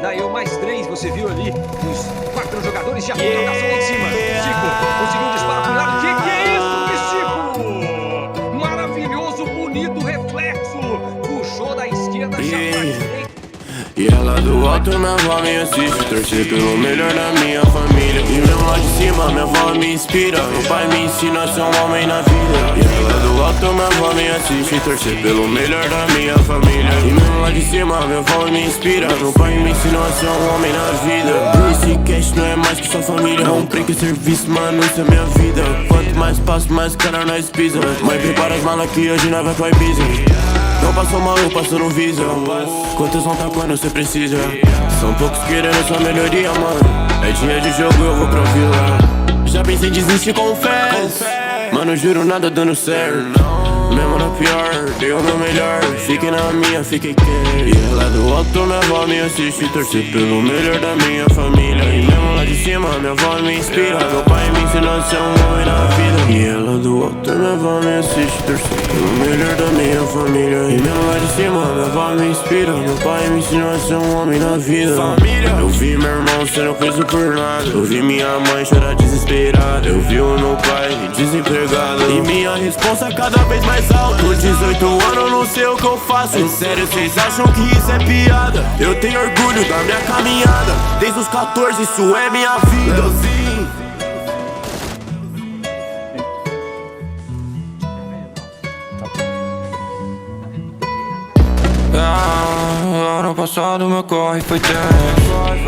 Daí eu mais 3, você viu ali os 4 jogadores de aproximação lá em cima. Chico conseguiu um disparo pro lado. Que é isso, Chico? Maravilhoso, bonito reflexo. Puxou da esquerda, já pra direita. E ela do alto, minha avó me assiste. Torcer pelo melhor da minha família. E mesmo lá de cima, minha avó me inspira. Meu pai me ensina a ser um homem na vida. E ela do alto, minha avó me assiste. Torcer pelo melhor da minha família. E mesmo lá de cima, minha avó me inspira. Meu pai me ensinou a ser um homem na vida. Esse cash não é mais que sua família. Não que serviço, mano, isso é minha vida. Quanto mais passo, mais cara nós pisa. Mãe, prepara as malas que hoje nós vai pra Ibiza. Não passou maluco, passou no Visa. Quantos vão tá quando cê precisa? São poucos querendo sua melhoria, mano. É dia de jogo, eu vou pra vila. Já pensei em desistir, confesso. Mano, juro, nada dando certo. Mesmo na pior, dei o meu melhor. Fiquei na minha, fiquei quieto. E lá do alto, minha avó me assiste. Torcer pelo melhor da minha família. E mesmo lá de cima, minha avó me inspira. Meu pai me ensinou a ser um homem na vida. E ela do alto, minha avó me assiste. Torcer pelo melhor da minha família. E mesmo lá de cima, minha avó me inspira. Meu pai me ensinou a ser um homem na vida. Eu vi meu irmão sendo preso por nada. Eu vi minha mãe chorar desesperada. Eu vi o meu pai desempregado. E minha responsa cada vez mais alta. Com 18 anos não sei o que eu faço. É sério, vocês acham que isso é piada? Eu tenho orgulho da minha caminhada. Desde os 14 isso é minha vida. Ano passado meu corre foi tenso.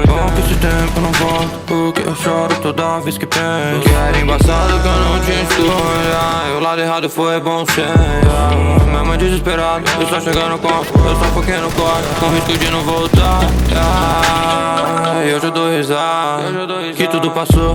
Bom que esse tempo não volta, porque eu choro toda vez que penso. Que era embaçado que eu não tinha escolha. E o lado errado foi bom sem. Minha mãe desesperada, eu só chegando com. Eu só foquei no corre, com risco de não voltar. E hoje eu dou risada, que tudo passou.